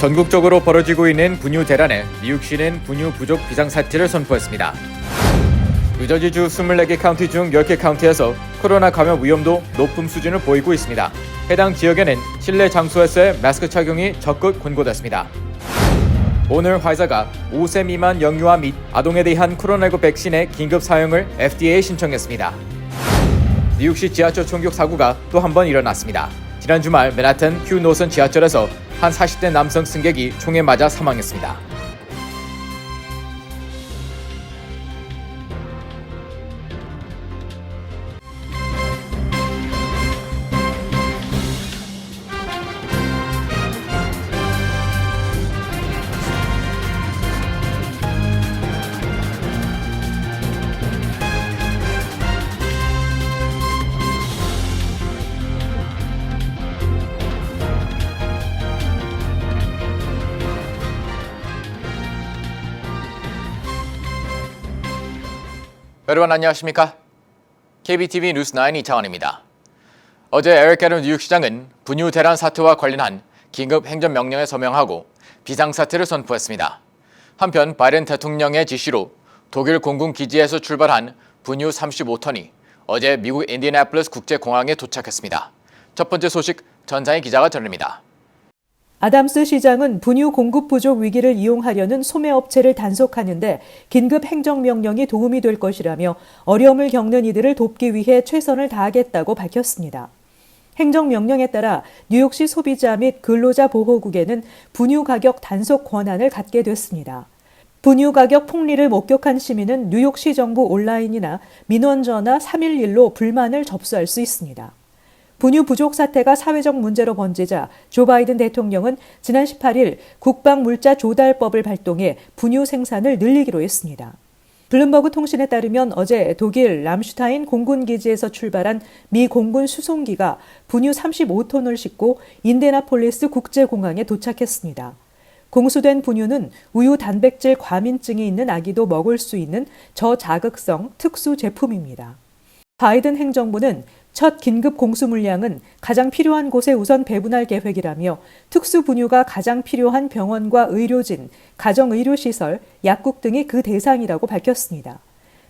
전국적으로 벌어지고 있는 분유 대란에 뉴욕시는 분유 부족 비상사태를 선포했습니다. 뉴저지주 24개 카운티 중 10개 카운티에서 코로나 감염 위험도 높은 수준을 보이고 있습니다. 해당 지역에는 실내 장소에서의 마스크 착용이 적극 권고됐습니다. 오늘 화이자가 5세 미만 영유아 및 아동에 대한 코로나19 백신의 긴급 사용을 FDA에 신청했습니다. 뉴욕시 지하철 총격 사고가 또 한 번 일어났습니다. 지난 주말 맨하튼 휴 노선 지하철에서 한 40대 남성 승객이 총에 맞아 사망했습니다. 여러분 안녕하십니까? KBTV 뉴스9 이창원입니다. 어제 에릭 애덤스 뉴욕시장은 분유 대란 사태와 관련한 긴급 행정명령에 서명하고 비상사태를 선포했습니다. 한편 바이든 대통령의 지시로 독일 공군기지에서 출발한 분유 35톤이 어제 미국 인디애나폴리스 국제공항에 도착했습니다. 첫 번째 소식 전상희 기자가 전합니다. 아담스 시장은 분유 공급 부족 위기를 이용하려는 소매업체를 단속하는 데 긴급 행정명령이 도움이 될 것이라며 어려움을 겪는 이들을 돕기 위해 최선을 다하겠다고 밝혔습니다. 행정명령에 따라 뉴욕시 소비자 및 근로자 보호국에는 분유 가격 단속 권한을 갖게 됐습니다. 분유 가격 폭리를 목격한 시민은 뉴욕시 정부 온라인이나 민원전화 311로 불만을 접수할 수 있습니다. 분유 부족 사태가 사회적 문제로 번지자 조 바이든 대통령은 지난 18일 국방물자조달법을 발동해 분유 생산을 늘리기로 했습니다. 블룸버그 통신에 따르면 어제 독일 람슈타인 공군기지에서 출발한 미 공군 수송기가 분유 35톤을 싣고 인디애나폴리스 국제공항에 도착했습니다. 공수된 분유는 우유 단백질 과민증이 있는 아기도 먹을 수 있는 저자극성 특수 제품입니다. 바이든 행정부는 첫 긴급 공수 물량은 가장 필요한 곳에 우선 배분할 계획이라며 특수 분유가 가장 필요한 병원과 의료진, 가정의료시설, 약국 등이 그 대상이라고 밝혔습니다.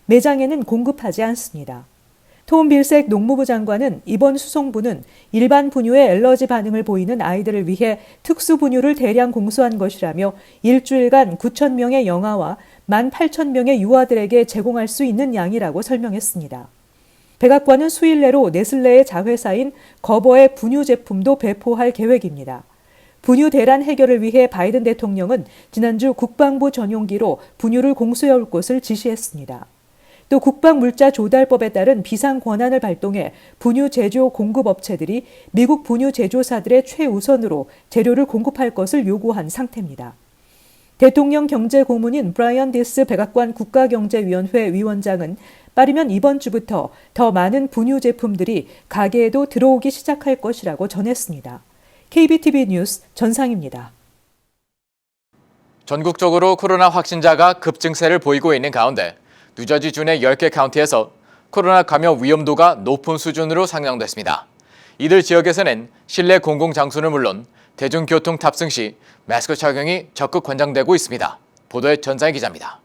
매장에는 공급하지 않습니다. 톰 빌색 농무부 장관은 이번 수송부는 일반 분유에 엘러지 반응을 보이는 아이들을 위해 특수 분유를 대량 공수한 것이라며 일주일간 9,000명의 영아와 18,000명의 유아들에게 제공할 수 있는 양이라고 설명했습니다. 백악관은 수일 내로 네슬레의 자회사인 거버의 분유 제품도 배포할 계획입니다. 분유 대란 해결을 위해 바이든 대통령은 지난주 국방부 전용기로 분유를 공수해올 것을 지시했습니다. 또 국방물자조달법에 따른 비상 권한을 발동해 분유 제조 공급업체들이 미국 분유 제조사들의 최우선으로 재료를 공급할 것을 요구한 상태입니다. 대통령 경제고문인 브라이언 디스 백악관 국가경제위원회 위원장은 빠르면 이번 주부터 더 많은 분유 제품들이 가게에도 들어오기 시작할 것이라고 전했습니다. KBTV 뉴스 전상입니다. 전국적으로 코로나 확진자가 급증세를 보이고 있는 가운데 뉴저지주 내 10개 카운티에서 코로나 감염 위험도가 높은 수준으로 상향됐습니다. 이들 지역에서는 실내 공공장소는 물론 대중교통 탑승 시 마스크 착용이 적극 권장되고 있습니다. 보도에 전상희 기자입니다.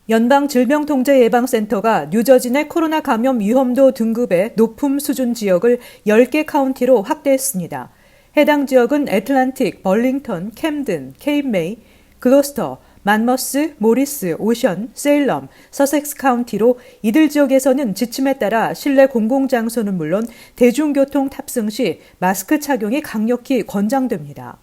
연방질병통제예방센터가 뉴저지 내 코로나 감염 위험도 등급의 높음 수준 지역을 10개 카운티로 확대했습니다. 해당 지역은 애틀란틱, 벌링턴, 캠든, 케이프메이, 글로스터, 만머스, 모리스, 오션, 세일럼, 서섹스 카운티로 이들 지역에서는 지침에 따라 실내 공공장소는 물론 대중교통 탑승 시 마스크 착용이 강력히 권장됩니다.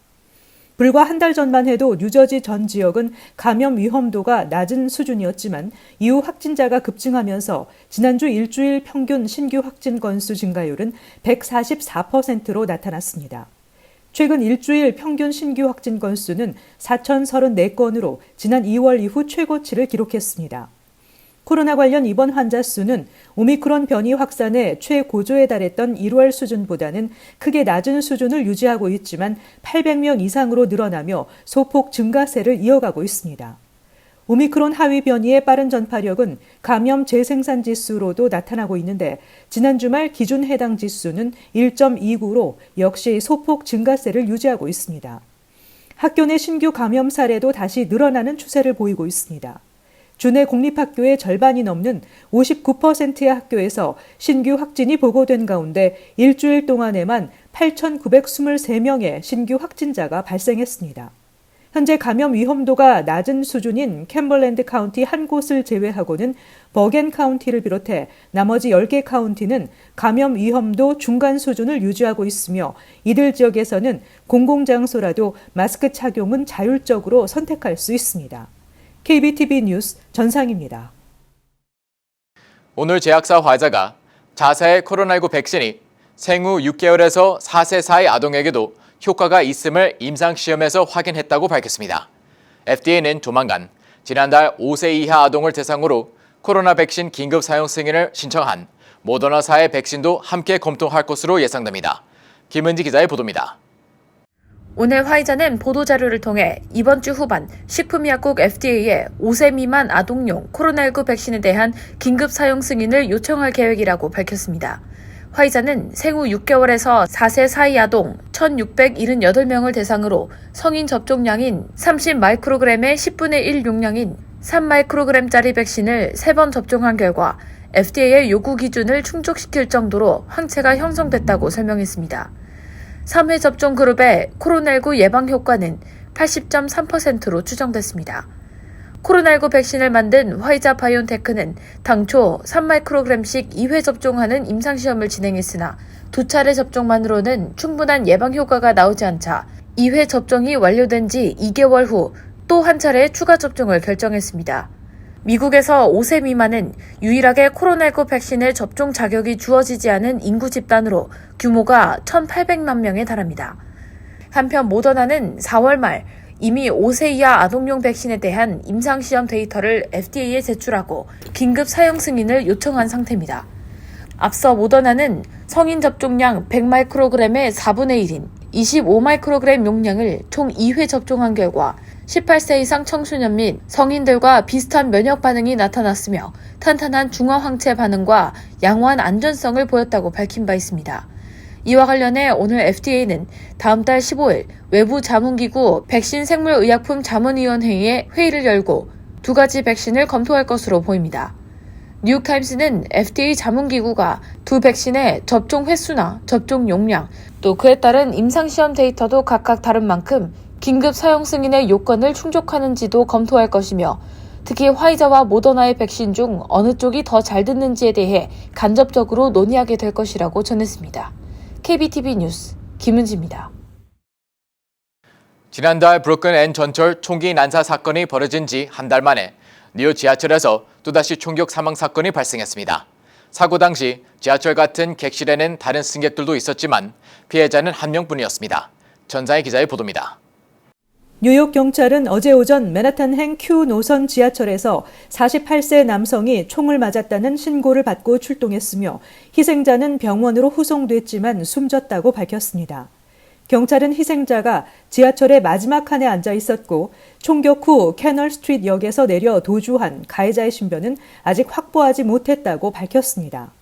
불과 한 달 전만 해도 뉴저지 전 지역은 감염 위험도가 낮은 수준이었지만 이후 확진자가 급증하면서 지난주 일주일 평균 신규 확진 건수 증가율은 144%로 나타났습니다. 최근 일주일 평균 신규 확진 건수는 4,034건으로 지난 2월 이후 최고치를 기록했습니다. 코로나 관련 입원 환자 수는 오미크론 변이 확산의 최고조에 달했던 1월 수준보다는 크게 낮은 수준을 유지하고 있지만 800명 이상으로 늘어나며 소폭 증가세를 이어가고 있습니다. 오미크론 하위 변이의 빠른 전파력은 감염 재생산 지수로도 나타나고 있는데 지난 주말 기준 해당 지수는 1.29로 역시 소폭 증가세를 유지하고 있습니다. 학교 내 신규 감염 사례도 다시 늘어나는 추세를 보이고 있습니다. 주내 공립학교의 절반이 넘는 59%의 학교에서 신규 확진이 보고된 가운데 일주일 동안에만 8,923명의 신규 확진자가 발생했습니다. 현재 감염 위험도가 낮은 수준인 캠벌랜드 카운티 한 곳을 제외하고는 버겐 카운티를 비롯해 나머지 10개 카운티는 감염 위험도 중간 수준을 유지하고 있으며 이들 지역에서는 공공장소라도 마스크 착용은 자율적으로 선택할 수 있습니다. KBTV 뉴스 전상입니다. 오늘 제약사 화자가 자사의 코로나19 백신이 생후 6개월에서 4세 사이 아동에게도 효과가 있음을 임상시험에서 확인했다고 밝혔습니다. FDA는 조만간 지난달 5세 이하 아동을 대상으로 코로나 백신 긴급 사용 승인을 신청한 모더나사의 백신도 함께 검토할 것으로 예상됩니다. 김은지 기자의 보도입니다. 오늘 화이자는 보도자료를 통해 이번 주 후반 식품의약국 FDA에 5세 미만 아동용 코로나19 백신에 대한 긴급 사용 승인을 요청할 계획이라고 밝혔습니다. 화이자는 생후 6개월에서 4세 사이 아동 1,678명을 대상으로 성인 접종량인 30마이크로그램의 10분의 1 용량인 3마이크로그램짜리 백신을 3번 접종한 결과 FDA의 요구 기준을 충족시킬 정도로 항체가 형성됐다고 설명했습니다. 3회 접종 그룹의 코로나19 예방 효과는 80.3%로 추정됐습니다. 코로나19 백신을 만든 화이자 바이온테크는 당초 3마이크로그램씩 2회 접종하는 임상시험을 진행했으나 2차례 접종만으로는 충분한 예방 효과가 나오지 않자 2회 접종이 완료된 지 2개월 후 또 한 차례 추가 접종을 결정했습니다. 미국에서 5세 미만은 유일하게 코로나19 백신을 접종 자격이 주어지지 않은 인구 집단으로 규모가 1,800만 명에 달합니다. 한편 모더나는 4월 말 이미 5세 이하 아동용 백신에 대한 임상시험 데이터를 FDA에 제출하고 긴급 사용 승인을 요청한 상태입니다. 앞서 모더나는 성인 접종량 100마이크로그램의 4분의 1인 25마이크로그램 용량을 총 2회 접종한 결과 18세 이상 청소년 및 성인들과 비슷한 면역 반응이 나타났으며 탄탄한 중화항체 반응과 양호한 안전성을 보였다고 밝힌 바 있습니다. 이와 관련해 오늘 FDA는 다음 달 15일 외부 자문기구 백신생물의약품 자문위원회에 회의를 열고 두 가지 백신을 검토할 것으로 보입니다. 뉴욕타임스는 FDA 자문기구가 두 백신의 접종 횟수나 접종 용량, 또 그에 따른 임상시험 데이터도 각각 다른 만큼 긴급 사용 승인의 요건을 충족하는지도 검토할 것이며 특히 화이자와 모더나의 백신 중 어느 쪽이 더 잘 듣는지에 대해 간접적으로 논의하게 될 것이라고 전했습니다. KBTV 뉴스 김은지입니다. 지난달 브루클린 N 전철 총기 난사 사건이 벌어진 지 한 달 만에 뉴욕 지하철에서 또다시 총격 사망 사건이 발생했습니다. 사고 당시 지하철 같은 객실에는 다른 승객들도 있었지만 피해자는 한 명뿐이었습니다. 전상희 기자의 보도입니다. 뉴욕 경찰은 어제 오전 맨하탄행 Q 노선 지하철에서 48세 남성이 총을 맞았다는 신고를 받고 출동했으며 희생자는 병원으로 후송됐지만 숨졌다고 밝혔습니다. 경찰은 희생자가 지하철의 마지막 칸에 앉아 있었고 총격 후 캐널 스트리트 역에서 내려 도주한 가해자의 신변은 아직 확보하지 못했다고 밝혔습니다.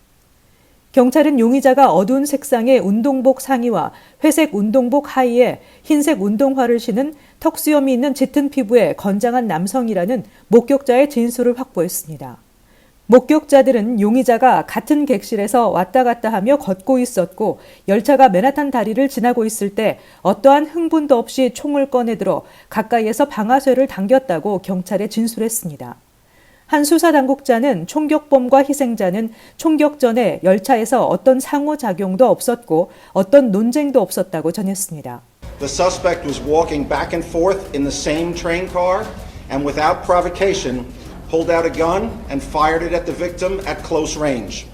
경찰은 용의자가 어두운 색상의 운동복 상의와 회색 운동복 하의에 흰색 운동화를 신은 턱수염이 있는 짙은 피부의 건장한 남성이라는 목격자의 진술을 확보했습니다. 목격자들은 용의자가 같은 객실에서 왔다 갔다 하며 걷고 있었고 열차가 맨하탄 다리를 지나고 있을 때 어떠한 흥분도 없이 총을 꺼내들어 가까이에서 방아쇠를 당겼다고 경찰에 진술했습니다. 한 수사당국자는 총격범과 희생자는 총격 전에 열차에서 어떤 상호작용도 없었고 어떤 논쟁도 없었다고 전했습니다. The suspect was walking back and forth in the same train car and without provocation pulled out a gun and fired it at the victim at close range.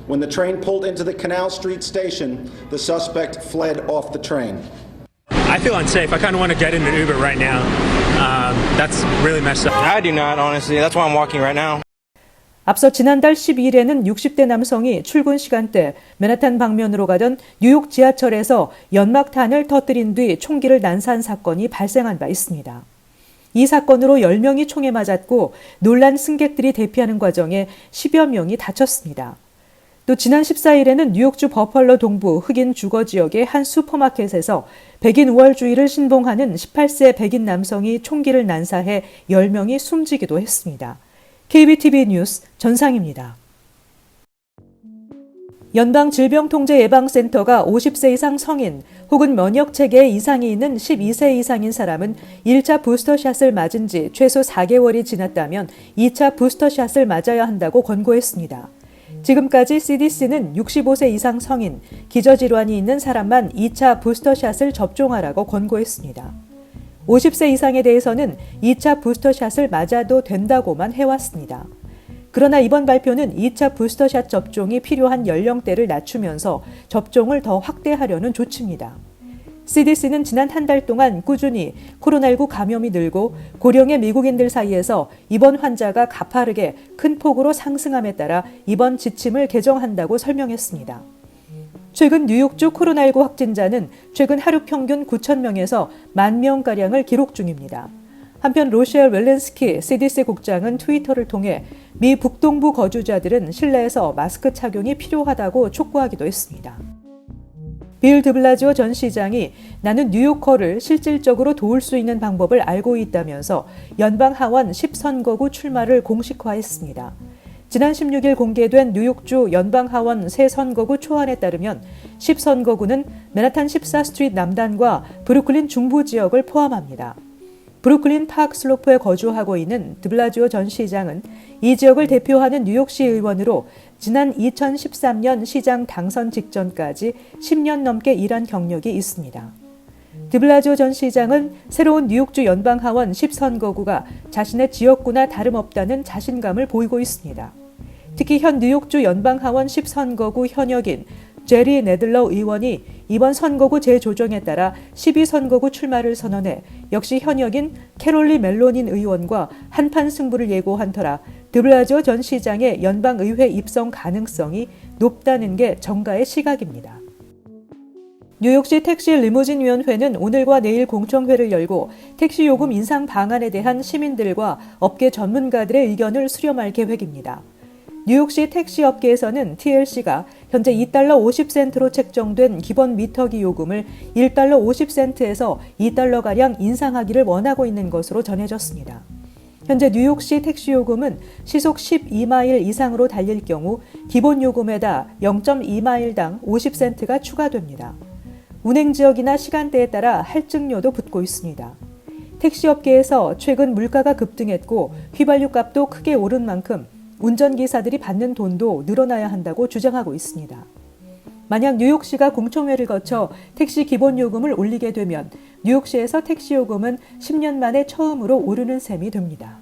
When the train pulled into the Canal Street station, the suspect fled off the train. I feel unsafe. I kind of want to get in an Uber right now. That's really messed up. I do not, honestly. That's why I'm walking right now. 앞서 지난달 12일에는 60대 남성이 출근 시간대 맨하탄 방면으로 가던 뉴욕 지하철에서 연막탄을 터뜨린 뒤 총기를 난사한 사건이 발생한 바 있습니다. 이 사건으로 10명이 총에 맞았고 놀란 승객들이 대피하는 과정에 10여 명이 다쳤습니다. 또 지난 14일에는 뉴욕주 버펄러 동부 흑인 주거 지역의 한 슈퍼마켓에서 백인 우월주의를 신봉하는 18세 백인 남성이 총기를 난사해 10명이 숨지기도 했습니다. KBTV 뉴스 전상입니다. 연방질병통제예방센터가 50세 이상 성인 혹은 면역체계에 이상이 있는 12세 이상인 사람은 1차 부스터샷을 맞은 지 최소 4개월이 지났다면 2차 부스터샷을 맞아야 한다고 권고했습니다. 지금까지 CDC는 65세 이상 성인, 기저질환이 있는 사람만 2차 부스터샷을 접종하라고 권고했습니다. 50세 이상에 대해서는 2차 부스터샷을 맞아도 된다고만 해왔습니다. 그러나 이번 발표는 2차 부스터샷 접종이 필요한 연령대를 낮추면서 접종을 더 확대하려는 조치입니다. CDC는 지난 한 달 동안 꾸준히 코로나19 감염이 늘고 고령의 미국인들 사이에서 입원 환자가 가파르게 큰 폭으로 상승함에 따라 이번 지침을 개정한다고 설명했습니다. 최근 뉴욕주 코로나19 확진자는 최근 하루 평균 9,000명에서 10,000명가량을 기록 중입니다. 한편 로셸 웰렌스키 CDC 국장은 트위터를 통해 미 북동부 거주자들은 실내에서 마스크 착용이 필요하다고 촉구하기도 했습니다. 빌 드블라지오 전 시장이 나는 뉴요커를 실질적으로 도울 수 있는 방법을 알고 있다면서 연방 하원 10선거구 출마를 공식화했습니다. 지난 16일 공개된 뉴욕주 연방 하원 새 선거구 초안에 따르면 10선거구는 맨하탄 14스트리트 남단과 브루클린 중부 지역을 포함합니다. 브루클린 파크 슬로프에 거주하고 있는 드블라지오 전 시장은 이 지역을 대표하는 뉴욕시 의원으로 지난 2013년 시장 당선 직전까지 10년 넘게 일한 경력이 있습니다. 드블라지오 전 시장은 새로운 뉴욕주 연방하원 10선거구가 자신의 지역구나 다름없다는 자신감을 보이고 있습니다. 특히 현 뉴욕주 연방하원 10선거구 현역인 제리 네들러 의원이 이번 선거구 재조정에 따라 12선거구 출마를 선언해 역시 현역인 캐롤리 멜로닌 의원과 한판 승부를 예고한 터라 드블라지오 전 시장의 연방의회 입성 가능성이 높다는 게 정가의 시각입니다. 뉴욕시 택시 리무진위원회는 오늘과 내일 공청회를 열고 택시 요금 인상 방안에 대한 시민들과 업계 전문가들의 의견을 수렴할 계획입니다. 뉴욕시 택시업계에서는 TLC가 현재 $2 50센트로 책정된 기본 미터기 요금을 $1 50센트에서 $2가량 인상하기를 원하고 있는 것으로 전해졌습니다. 현재 뉴욕시 택시 요금은 시속 12마일 이상으로 달릴 경우 기본 요금에다 0.2마일당 50센트가 추가됩니다. 운행 지역이나 시간대에 따라 할증료도 붙고 있습니다. 택시업계에서 최근 물가가 급등했고 휘발유 값도 크게 오른 만큼 운전기사들이 받는 돈도 늘어나야 한다고 주장하고 있습니다. 만약 뉴욕시가 공청회를 거쳐 택시 기본요금을 올리게 되면 뉴욕시에서 택시요금은 10년 만에 처음으로 오르는 셈이 됩니다.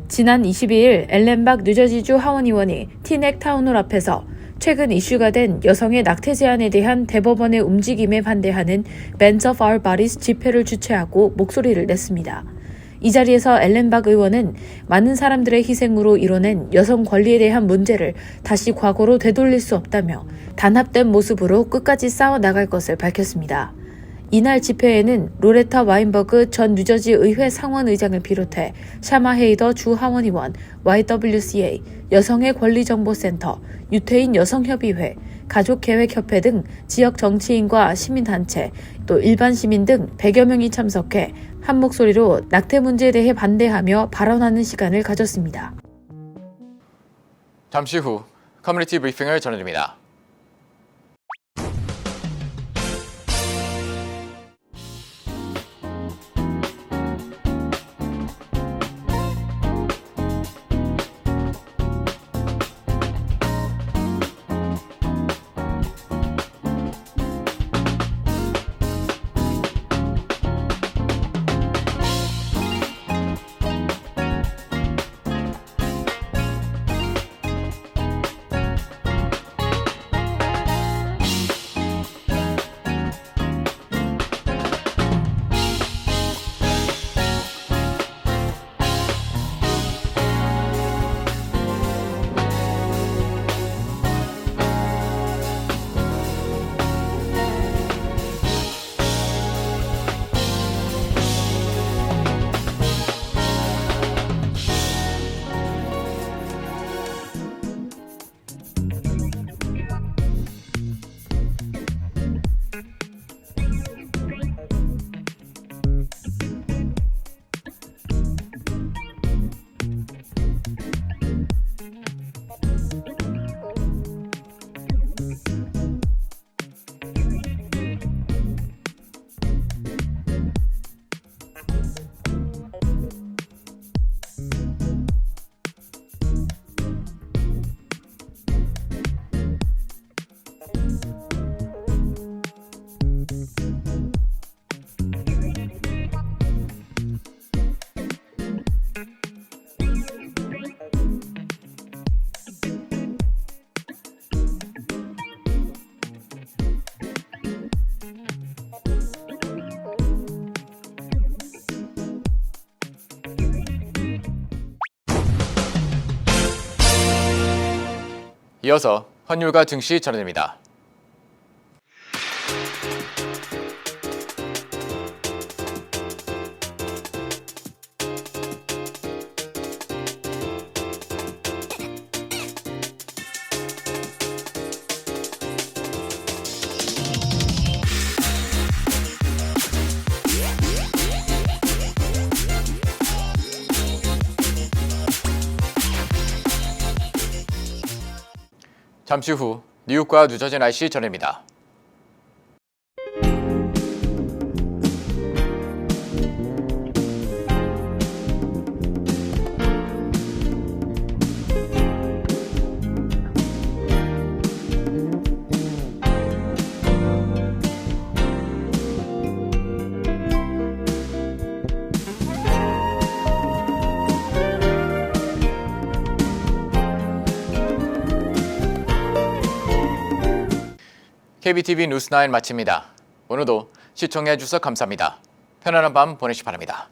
지난 22일 앨렌박 뉴저지주 하원의원이 티넥 타운홀 앞에서 최근 이슈가 된 여성의 낙태 제한에 대한 대법원의 움직임에 반대하는 Bands of Our Bodies 집회를 주최하고 목소리를 냈습니다. 이 자리에서 앨렌박 의원은 많은 사람들의 희생으로 이뤄낸 여성 권리에 대한 문제를 다시 과거로 되돌릴 수 없다며 단합된 모습으로 끝까지 싸워 나갈 것을 밝혔습니다. 이날 집회에는 로레타 와인버그 전 뉴저지 의회 상원의장을 비롯해 샤마 헤이더 주 하원의원, YWCA, 여성의 권리정보센터, 유태인 여성협의회, 가족계획협회 등 지역 정치인과 시민단체, 또 일반 시민 등 100여 명이 참석해 한 목소리로 낙태 문제에 대해 반대하며 발언하는 시간을 가졌습니다. 잠시 후 커뮤니티 브리핑을 전해드립니다. 이어서 환율과 증시 전해드립니다. 잠시 후 뉴욕과 뉴저지 날씨 전해드립니다. KBTV 뉴스9 마칩니다. 오늘도 시청해 주셔서 감사합니다. 편안한 밤 보내시기 바랍니다.